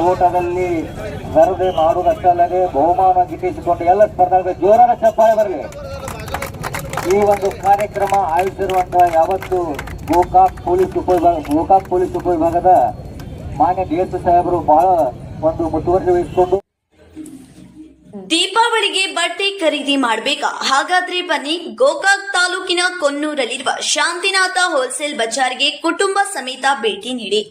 ಓಟದಲ್ಲಿ ಸ್ಪರ್ಧೆ ಮಾಡುವುದಷ್ಟಲ್ಲದೆ ಬಹುಮಾನ ಗಿಟ್ಟಿಸಿಕೊಂಡು ಎಲ್ಲ ಸ್ಪರ್ಧಾಗಳು ಜೋರಾದ ಚಪ್ಪಾಳೆ ಬರಲಿ. ಈ ಒಂದು ಕಾರ್ಯಕ್ರಮ ಆಯೋಜಿಸಿರುವಂತಹ ಯಾವತ್ತು ಗೋಕಾಕ್ ಪೊಲೀಸ್ ಉಪವಿಭಾಗದ ಮಾನ್ಯ ಡಿಎಸ್ ಸಾಹೇಬರು ಬಹಳ ಒಂದು ಮುತುವರ್ಜಿ ವಹಿಸಿಕೊಂಡು ದೀಪಾವಳಿಗೆ ಬಟ್ಟೆ ಖರೀದಿ ಮಾಡಬೇಕಾ? ಹಾಗಾದ್ರೆ ಬನ್ನಿ, ಗೋಕಾಕ್ ತಾಲೂಕಿನ ಕೊನ್ನೂರಲ್ಲಿರುವ ಶಾಂತಿನಾಥ ಹೋಲ್ಸೇಲ್ ಬಜಾರ್ಗೆ ಕುಟುಂಬ ಸಮೇತ ಭೇಟಿ ನೀಡಿ.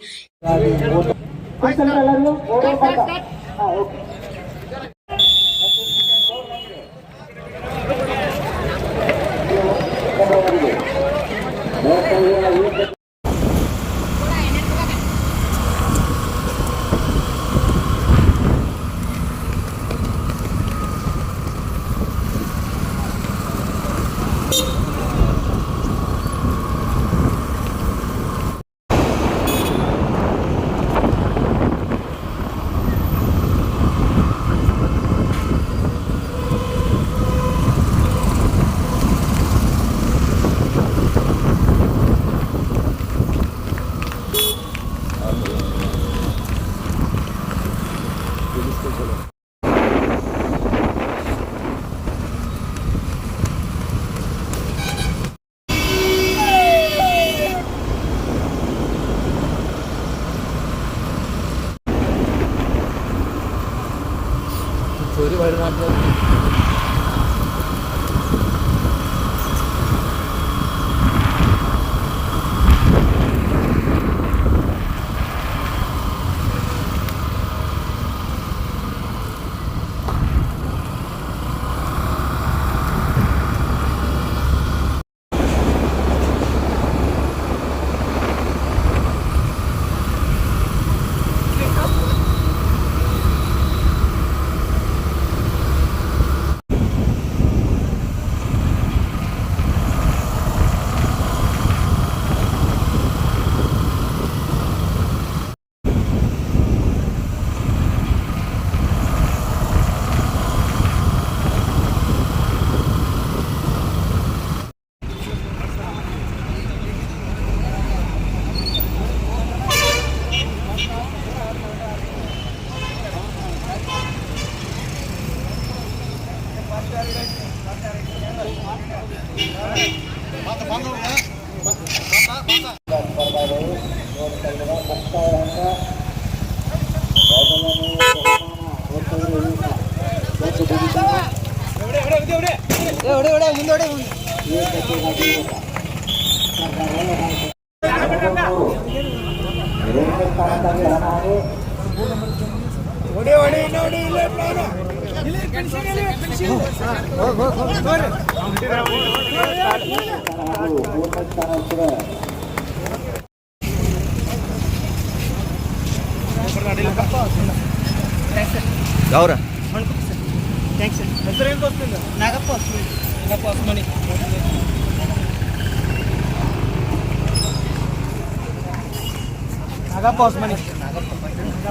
ಯಾವ್ರ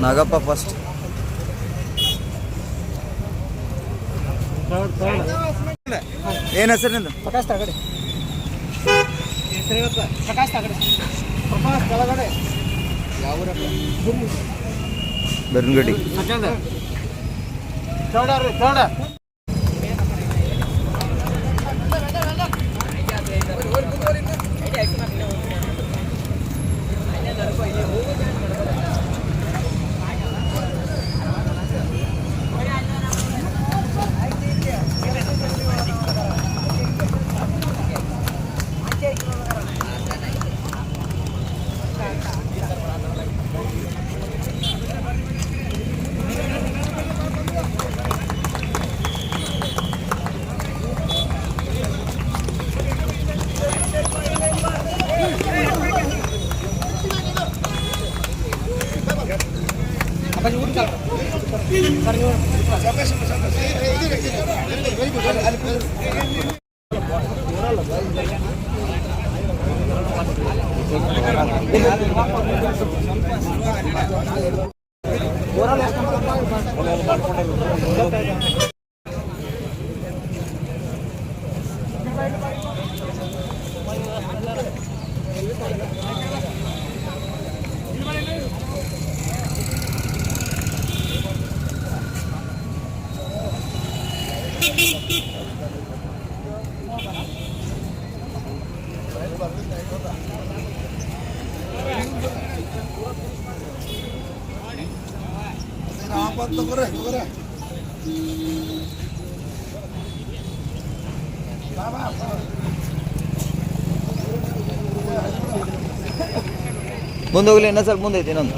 ನಾಗಪ್ಪ ಫಸ್ಟ್. ಏನ್ ಹೆಸರು ನಿಂದು? ಪ್ರಕಾಶ್ ತಗಡೆ. ಪ್ರಕಾಶ್ ತಗಡೆ. ಪ್ರಕಾಶ್ ತಗಡೆ. ಯಾವ ಬೆರನ್ಗಡಿ. ಮುಂದೆ ಹೋಗ್ಲಿ, ಇನ್ನೂ ಸ್ವಲ್ಪ ಮುಂದೆ ಐತಿ ಇನ್ನೊಂದು.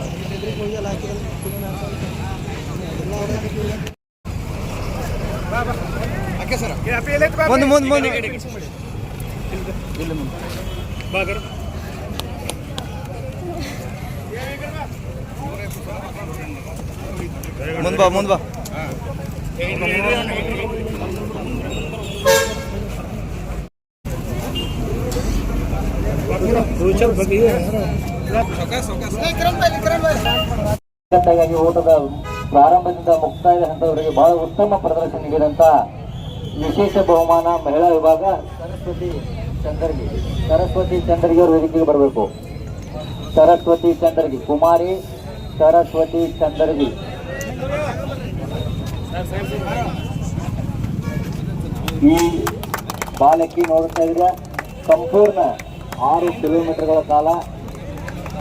ಮುಂದೆ ಮುಂದೆ ಮುಂದೆ ಇಲ್ಲಿ ಮುಂದೆ ಬಾ ಮುಂದೆ ಬಾ. ಾಗಿ ಓಟದ ಪ್ರಾರಂಭದಿಂದ ಮುಕ್ತಾಯದ ಹಂತದವರೆಗೆ ಬಹಳ ಉತ್ತಮ ಪ್ರದರ್ಶನ ನೀಡಿದಂತ ವಿಶೇಷ ಬಹುಮಾನ ಮಹಿಳಾ ವಿಭಾಗ ಸರಸ್ವತಿ ಚಂದರ್ಗಿ ಅವರು ವೇದಿಕೆಗೆ ಬರಬೇಕು. ಸರಸ್ವತಿ ಚಂದರ್ಗಿ, ಕುಮಾರಿ ಸರಸ್ವತಿ ಚಂದರ್ಗಿ. ಈ ಬಾಲಕಿ ನೋಡ್ತಾ ಇದ್ರೆ ಸಂಪೂರ್ಣ 6 ಕಿಲೋಮೀಟರ್ಗಳ ಕಾಲ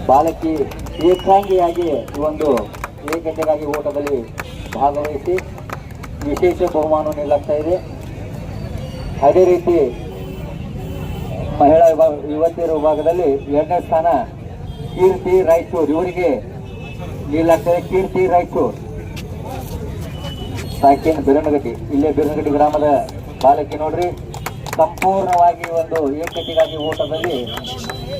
ಬಾಲಕಿ ಏಕಾಂಗಿಯಾಗಿ ಈ ಒಂದು ಏಕತೆಗಾಗಿ ಓಟದಲ್ಲಿ ಭಾಗವಹಿಸಿ ವಿಶೇಷ ಬಹುಮಾನ ನೀಡಲಾಗ್ತಾ ಇದೆ. ಅದೇ ರೀತಿ ಮಹಿಳಾ ವಿಭಾಗ ಯುವತಿಯರ ವಿಭಾಗದಲ್ಲಿ 2ನೇ ಸ್ಥಾನ ಕೀರ್ತಿ ರಾಯಚೂರು ಇವರಿಗೆ ನೀಡಲಾಗ್ತದೆ. ಕೀರ್ತಿ ರಾಯಚೂರು ಸಾಕೇನು ಬಿರನಗಟ್ಟಿ, ಇಲ್ಲೇ ಬಿರನಗಟ್ಟಿ ಗ್ರಾಮದ ಬಾಲಕಿ ನೋಡ್ರಿ, ಸಂಪೂರ್ಣವಾಗಿ ಒಂದು ಏಕತೆಗಾಗಿ ಓಟದಲ್ಲಿ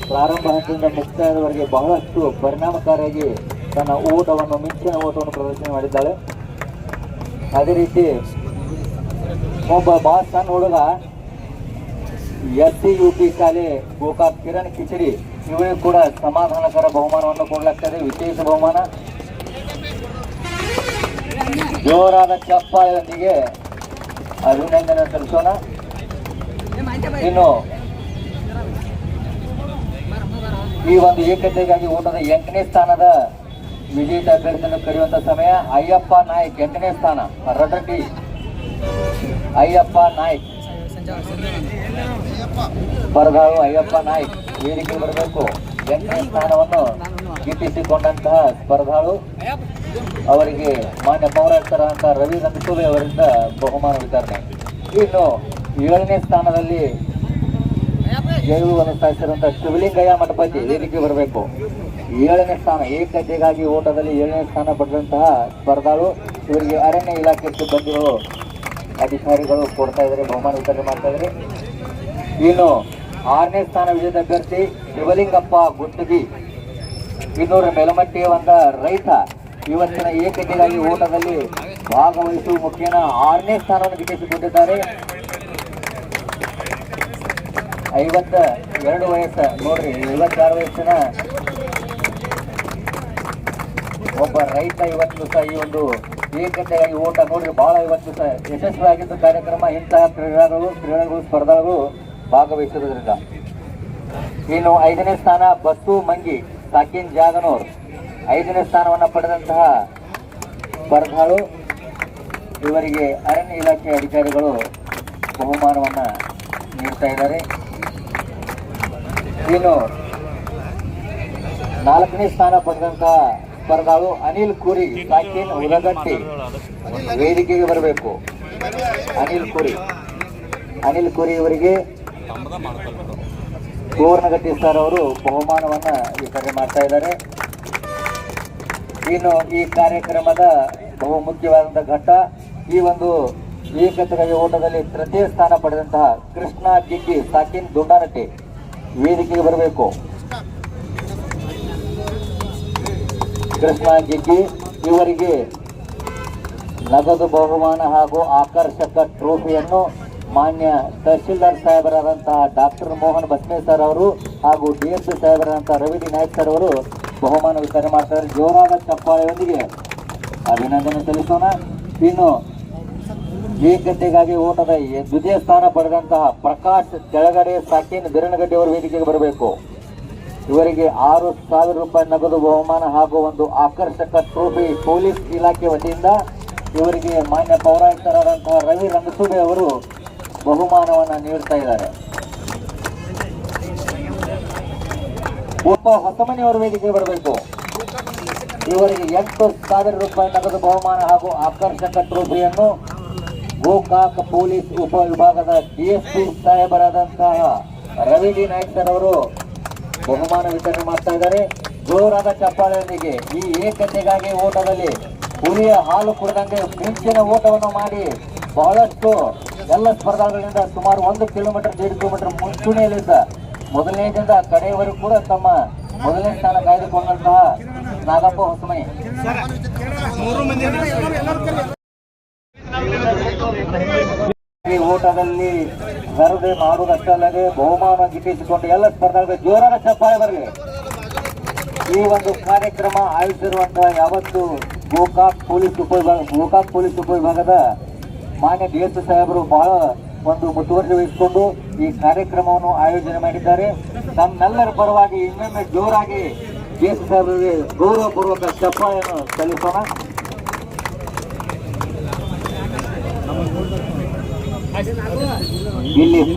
ಪ್ರಾರಂಭ ಹಂತದಿಂದ ಮುಕ್ತಾಯದವರೆಗೆ ಬಹಳಷ್ಟು ಪರಿಣಾಮಕಾರಿಯಾಗಿ ತನ್ನ ಓಟವನ್ನು ಮಿಂಚಿನ ಓಟವನ್ನು ಪ್ರದರ್ಶನ ಮಾಡಿದ್ದಾಳೆ. ಅದೇ ರೀತಿ ಒಬ್ಬ ಬಹಳ ಸಣ್ಣ ಹುಡುಗ SCUP ಶಾಲೆ ಗೋಕಾಕ್ ಕಿರಣ್ ಕಿಚಡಿ, ಇವರಿಗೆ ಕೂಡ ಸಮಾಧಾನಕರ ಬಹುಮಾನವನ್ನು ಕೊಡಲಾಗ್ತದೆ. ವಿಶೇಷ ಬಹುಮಾನ. ಜೋರಾದ ಚಪ್ಪಾಳೆಯೊಂದಿಗೆ ಅಭಿನಂದನೆ ಸಲ್ಲಿಸೋಣ. ಇನ್ನು ಈ ಒಂದು ಏಕತೆಗಾಗಿ ಓಟದ 8ನೇ ಸ್ಥಾನದ ವಿಜೇತ ಅಭ್ಯರ್ಥಿಯನ್ನು ಕರೆಯುವಂತ ಸಮಯ. ಅಯ್ಯಪ್ಪ ನಾಯ್ಕ್ 8ನೇ ಸ್ಥಾನ, ರಟಟಿ ಅಯ್ಯಪ್ಪ ನಾಯ್ಕ್ ಸ್ಪರ್ಧಾಳು ಅಯ್ಯಪ್ಪ ನಾಯ್ಕ್ ವೇದಿಕೆ ಬರಬೇಕು. 8ನೇ ಸ್ಥಾನವನ್ನು ಗಿಟ್ಟಿಸಿಕೊಂಡಂತಹ ಸ್ಪರ್ಧಾಳು ಅವರಿಗೆ ಮಾನ್ಯ ಪೌರಾಯುಕ್ತರಾದಂಥ ರವಿ ರಂಗಸೂಲೆ ಅವರಿಂದ ಬಹುಮಾನ ವಿತರಣೆ. ಇನ್ನು 7ನೇ ಸ್ಥಾನದಲ್ಲಿ ಜೈವವನ್ನು ಸ್ಥಾಪಿಸಿರುವಂತಹ ಶಿವಲಿಂಗಯ್ಯ ಮಠಪತಿ ವೇದಿಕೆ ಬರಬೇಕು. 7ನೇ ಸ್ಥಾನ ಏಕತೆಗಾಗಿ ಓಟದಲ್ಲಿ 7ನೇ ಸ್ಥಾನ ಪಡೆದಂತಹ ಸ್ಪರ್ಧಾಳು ಇವರಿಗೆ ಅರಣ್ಯ ಇಲಾಖೆ ಸಿಬ್ಬಂದಿಗಳು ಅಧಿಕಾರಿಗಳು ಕೊಡ್ತಾ ಇದ್ದಾರೆ, ಬಹುಮಾನ ವಿತರಣೆ ಮಾಡ್ತಾ ಇದ್ದಾರೆ. ಇನ್ನು 6ನೇ ಸ್ಥಾನ ವಿಜೇತ ಅಭ್ಯರ್ಥಿ ಶಿವಲಿಂಗಪ್ಪ ಗುತ್ತಗಿ, ಇನ್ನೂರ ಮೇಲಮಟ್ಟಿ ಒಂದ ರೈತ, ಇವತ್ತಿನ ಏಕತೆಗಾಗಿ ಓಟದಲ್ಲಿ ಭಾಗವಹಿಸುವ ಮುಖೇನ 6ನೇ ಸ್ಥಾನವನ್ನು ಗಿಟ್ಟಿಸಿಕೊಂಡಿದ್ದಾರೆ. 52 ವಯಸ್ಸು ನೋಡ್ರಿ, 56 ವಯಸ್ಸಿನ ಒಬ್ಬ ರೈತ ಇವತ್ತು ದಿವಸ ಈ ಒಂದು ಏಕತೆಗಾಗಿ ಓಟ ನೋಡ್ರಿ ಬಹಳ ಇವತ್ತು ದಿವಸ ಯಶಸ್ವಿಯಾಗಿದ್ದ ಕಾರ್ಯಕ್ರಮ. ಇಂತಹ ಕ್ರೀಡಾಗಳು ಸ್ಪರ್ಧಾಗಳು ಭಾಗವಹಿಸುವುದರಿಂದ. ಇನ್ನು 5ನೇ ಸ್ಥಾನ ಬಸ್ಸು ಮಂಗಿ ಸಾಕಿನ್ ಜಾಗನೂರ್, 5ನೇ ಸ್ಥಾನವನ್ನು ಪಡೆದಂತಹ ಸ್ಪರ್ಧಾಳು ಇವರಿಗೆ ಅರಣ್ಯ ಇಲಾಖೆ ಅಧಿಕಾರಿಗಳು ಬಹುಮಾನವನ್ನು ನೀಡ್ತಾ ಇದ್ದಾರೆ. ಇನ್ನು 4ನೇ ಸ್ಥಾನ ಪಡೆದಂತಹ ಸ್ಪರ್ಧಾಳು ಅನಿಲ್ ಕುರಿ ಸಾಕಿನ್ ಉಲಗಟ್ಟಿ ವೇದಿಕೆಗೆ ಬರಬೇಕು. ಅನಿಲ್ ಕುರಿ ಇವರಿಗೆ ಕೋರ್ನಗಟ್ಟಿ ಸರ್ ಅವರು ಬಹುಮಾನವನ್ನ ವಿತರಣೆ ಮಾಡ್ತಾ ಇದ್ದಾರೆ. ಇನ್ನು ಈ ಕಾರ್ಯಕ್ರಮದ ಬಹು ಮುಖ್ಯವಾದಂತಹ ಘಟ್ಟ, ಈ ಒಂದು ಏಕತೆಗಾಗಿ ಓಟದಲ್ಲಿ ತೃತೀಯ ಸ್ಥಾನ ಪಡೆದಂತಹ ಕೃಷ್ಣ ಗಿಗ್ಗಿ ಸಾಕಿನ್ ದುಂಡಾನಟ್ಟಿ ವೇದಿಕೆಗೆ ಬರಬೇಕು. ಕೃಷ್ಣ ಗಿಗ್ಗಿ ಇವರಿಗೆ ನಗದು ಬಹುಮಾನ ಹಾಗೂ ಆಕರ್ಷಕ ಟ್ರೋಫಿಯನ್ನು ಮಾನ್ಯ ತಹಶೀಲ್ದಾರ್ ಸಾಹೇಬರಾದಂತಹ ಡಾಕ್ಟರ್ ಮೋಹನ್ ಬಸ್ಮೆ ಸರ್ ಅವರು ಹಾಗೂ DSP ಸಾಹೇಬರಾದಂತಹ ರವಿ ನಾಯ್ಕ್ ಸರ್ ಅವರು ಬಹುಮಾನ ವಿತರಣೆ ಮಾಡ್ತಾರೆ. ಜೋರಾದ ಚಪ್ಪಾಳೆಯೊಂದಿಗೆ ಅಭಿನಂದನೆ ಸಲ್ಲಿಸೋಣ. ಇನ್ನು ಏಕತೆಗಾಗಿ ಓಟದ ದ್ವಿತೀಯ ಸ್ಥಾನ ಪಡೆದಂತಹ ಪ್ರಕಾಶ್ ಕೆಳಗಡೆ ಸಾಕಿನ್ ಬಿರನಗಡ್ಡಿ ಅವರು ವೇದಿಕೆಗೆ ಬರಬೇಕು. ಇವರಿಗೆ 6,000 ರೂಪಾಯಿ ನಗದು ಬಹುಮಾನ ಹಾಗೂ ಒಂದು ಆಕರ್ಷಕ ಟ್ರೋಫಿ ಪೊಲೀಸ್ ಇಲಾಖೆ ವತಿಯಿಂದ ಇವರಿಗೆ ಮಾನ್ಯ ಪೌರಾಯುಕ್ತರಾದಂತಹ ರವಿ ರಂಗಸೂಬೆ ಅವರು ಬಹುಮಾನವನ್ನು ನೀಡ್ತಾ ಇದ್ದಾರೆ. ಒಬ್ಬ ಹೊಸಮನಿ ಅವರ ವೇದಿಕೆಗೆ ಬರಬೇಕು. ಇವರಿಗೆ 8,000 ರೂಪಾಯಿ ನಗದು ಬಹುಮಾನ ಹಾಗೂ ಆಕರ್ಷಕ ಟ್ರೋಫಿಯನ್ನು ಗೋಕಾಕ್ ಪೊಲೀಸ್ ಉಪವಿಭಾಗದ ಡಿಎಸ್ಪಿ ಸಾಹೇಬರಾದಂತಹ ರವಿ ಡಿ ನಾಯ್ಕ್ ಸರ್ ಅವರು ಬಹುಮಾನ ವಿತರಣೆ ಮಾಡ್ತಾ ಇದ್ದಾರೆ. ಜೋರಾದ ಚಪ್ಪಾಳೆಯೊಂದಿಗೆ ಈ ಏಕತೆಗಾಗಿ ಓಟದಲ್ಲಿ ಹುಲಿಯ ಹಾಲು ಕುಡಿದಂಗೆ ಮಿಂಚಿನ ಓಟವನ್ನು ಮಾಡಿ ಬಹಳಷ್ಟು ಎಲ್ಲ ಸ್ಪರ್ಧಾಗಳಿಂದ ಸುಮಾರು 1 ಕಿಲೋಮೀಟರ್ 1.5 ಕಿಲೋಮೀಟರ್ ಮುಂಚೂಣಿಯಲ್ಲಿದ್ದ ಮೊದಲನೇದಿಂದ ಕಡೆಯವರೆಗೂ ಕೂಡ ತಮ್ಮ ಮೊದಲನೇ ಸ್ಥಾನ ಕಾಯ್ದುಕೊಂಡಂತಹ ನಾಗಪ್ಪ ಹೊಸಮನಿ ಈ ಓಟದಲ್ಲಿ ಸ್ಪರ್ಧೆ ಮಾಡುವುದಷ್ಟಲ್ಲದೆ ಬಹುಮಾನ ಗಿಟ್ಟಿಸಿಕೊಂಡು ಎಲ್ಲ ಸ್ಪರ್ಧಾಗಳಿಗೆ ಜೋರಾದ ಚಪ್ಪಾಳೆ ಬರಲಿ. ಈ ಒಂದು ಕಾರ್ಯಕ್ರಮ ಆಯೋಜಿಸಿರುವಂತಹ ಯಾವತ್ತು ಗೋಕಾಕ್ ಪೊಲೀಸ್ ಉಪವಿಭಾಗದ ಮಾನ್ಯ ಡಿಎಸ್ ಸಾಹೇಬರು ಬಹಳ ಒಂದು ಮುತುವರ್ಜಿ ವಹಿಸಿಕೊಂಡು ಈ ಕಾರ್ಯಕ್ರಮವನ್ನು ಆಯೋಜನೆ ಮಾಡಿದ್ದಾರೆ. ನಮ್ಮೆಲ್ಲರ ಪರವಾಗಿ ಇನ್ನೊಮ್ಮೆ ಜೋರಾಗಿ ಡಿಎಸ್ ಸಾಹೇಬರಿಗೆ ಗೌರವಪೂರ್ವಕ ಚಪ್ಪಾಳೆಯನ್ನು ಸಲ್ಲಿಸೋಣ. ಇಲ್ಲಿ